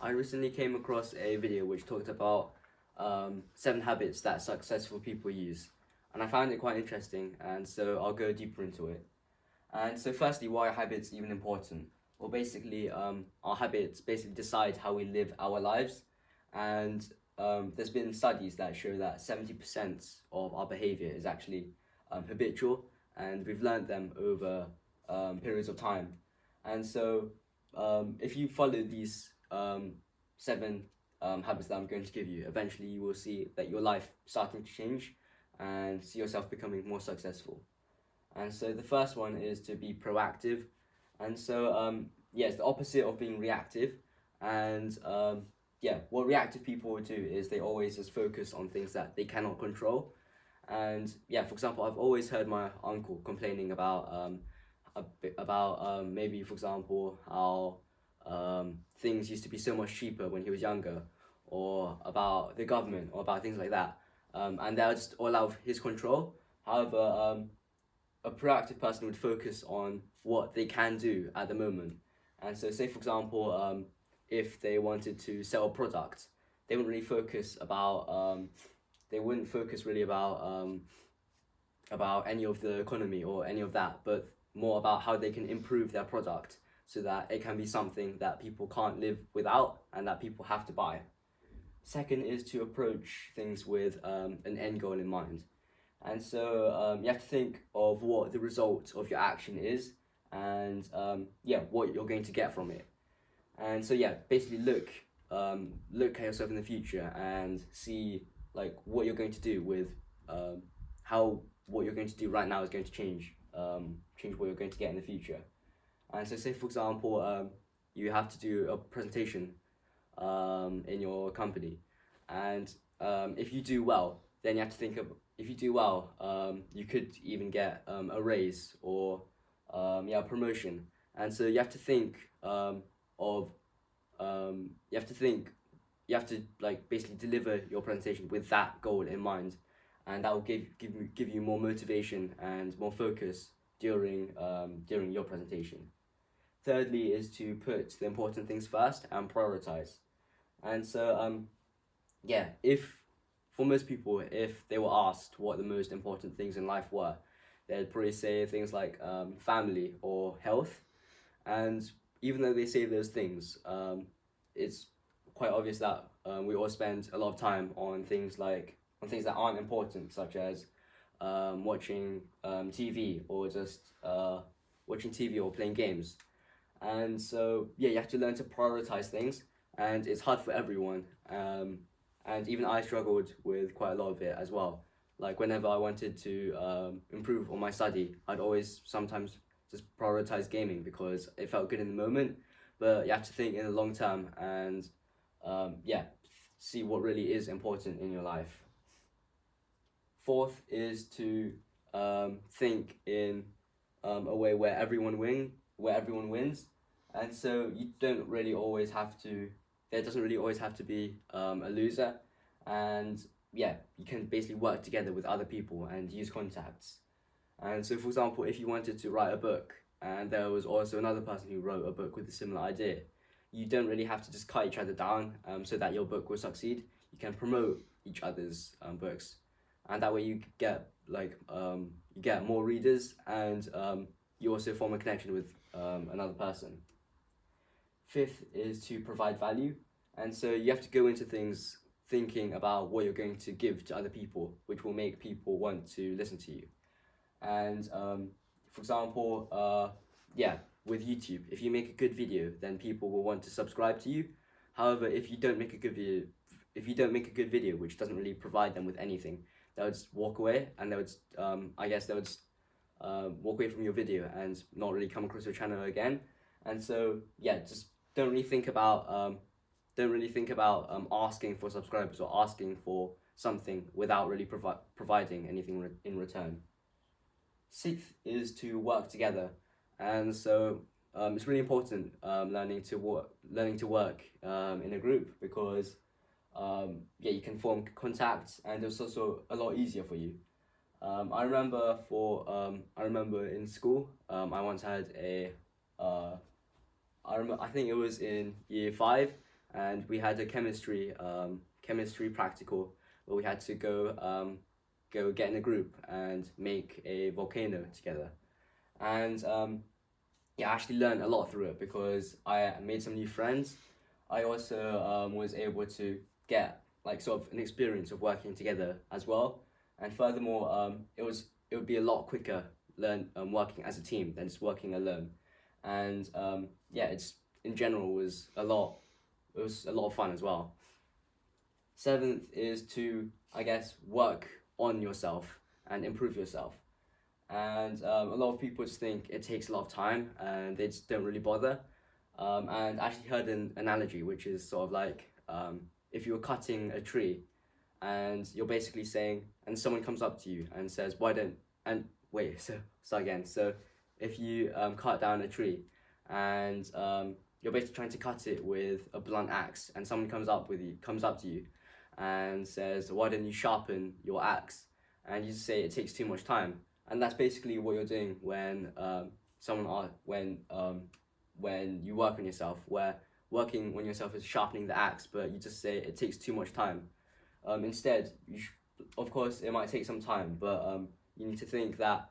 I recently came across a video which talked about 7 habits that successful people use, and I found it quite interesting, and so I'll go deeper into it. And so, firstly, why are habits even important? Well, basically, our habits basically decide how we live our lives, and there's been studies that show that 70% of our behavior is actually habitual, and we've learned them over periods of time. And so, if you follow these 7 habits that I'm going to give you, eventually you will see that your life starting to change and see yourself becoming more successful. And so the first one is to be proactive. And so, yeah, it's the opposite of being reactive. And yeah, what reactive people would do is they always just focus on things that they cannot control. And yeah, for example, I've always heard my uncle complaining about maybe, for example, how things used to be so much cheaper when he was younger, or about the government, or about things like that. And that was just all out of his control. However, a proactive person would focus on what they can do at the moment. And so, say for example, if they wanted to sell a product, they wouldn't really focus really about any of the economy or any of that, but more about how they can improve their product so that it can be something that people can't live without and that people have to buy. Second is to approach things with an end goal in mind. And so you have to think of what the result of your action is, and yeah, what you're going to get from it. And so yeah, basically look at yourself in the future and see like what you're going to do with how what you're going to do right now is going to change what you're going to get in the future. And so say for example, you have to do a presentation in your company, and if you do well, then you have to think of, if you do well, you could even get a raise or yeah, a promotion. And so you have to think you have to like basically deliver your presentation with that goal in mind, and that will give you more motivation and more focus during your presentation. Thirdly is to put the important things first and prioritize. And so yeah, if for most people, if they were asked what the most important things in life were, they'd probably say things like family or health. And even though they say those things, it's quite obvious that we all spend a lot of time on things that aren't important, such as watching TV or just watching TV or playing games. And so yeah, you have to learn to prioritize things, and it's hard for everyone. And even I struggled with quite a lot of it as well. Like whenever I wanted to improve on my study, I'd always sometimes just prioritize gaming because it felt good in the moment. But you have to think in the long term and yeah, see what really is important in your life. Fourth is to think in a way where everyone wins, and so you don't really always have to. There doesn't really always have to be a loser, and yeah, you can basically work together with other people and use contacts. And so, for example, if you wanted to write a book and there was also another person who wrote a book with a similar idea, you don't really have to just cut each other down so that your book will succeed. You can promote each other's books, and that way you get you get more readers, and you also form a connection with another person. Fifth is to provide value, and so you have to go into things thinking about what you're going to give to other people, which will make people want to listen to you. And for example, yeah, with YouTube, if you make a good video, then people will want to subscribe to you. However, if you don't make a good video, which doesn't really provide them with anything, they would just walk away, and they would walk away from your video and not really come across your channel again. And so yeah, just don't really think about asking for subscribers or asking for something without really providing anything in return. Sixth is to work together, and so it's really important learning to work in a group, because yeah, you can form contacts, and it's also a lot easier for you. I remember in school, I once had I think it was in year 5, and we had a chemistry practical where we had to go get in a group and make a volcano together. And yeah, I actually learned a lot through it because I made some new friends. I also was able to get like sort of an experience of working together as well. And furthermore, it would be a lot quicker working as a team than just working alone. And yeah, it's in general was a lot. It was a lot of fun as well. Seventh is to, I guess, work on yourself and improve yourself. And a lot of people just think it takes a lot of time and they just don't really bother. And I actually heard an analogy which is sort of like if you were cutting a tree and you're basically saying, and someone comes up to you and says, why don't, and wait, so start again. So if you cut down a tree and you're basically trying to cut it with a blunt axe, and someone comes up to you and says, why don't you sharpen your axe? And you just say it takes too much time. And that's basically what you're doing when when you work on yourself, where working on yourself is sharpening the axe, but you just say it takes too much time. Instead, of course, it might take some time, but you need to think that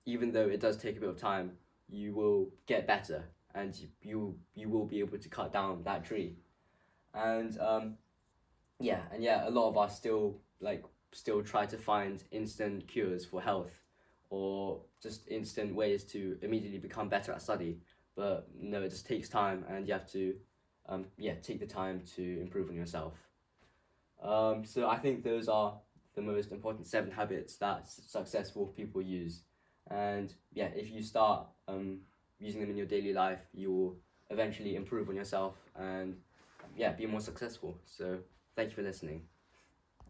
even though it does take a bit of time, you will get better, and you will be able to cut down that tree. And yeah, a lot of us still try to find instant cures for health, or just instant ways to immediately become better at study. But no, it just takes time, and you have to take the time to improve on yourself. So I think those are the most important 7 habits that successful people use. And yeah, if you start using them in your daily life, you will eventually improve on yourself and yeah, be more successful. So thank you for listening.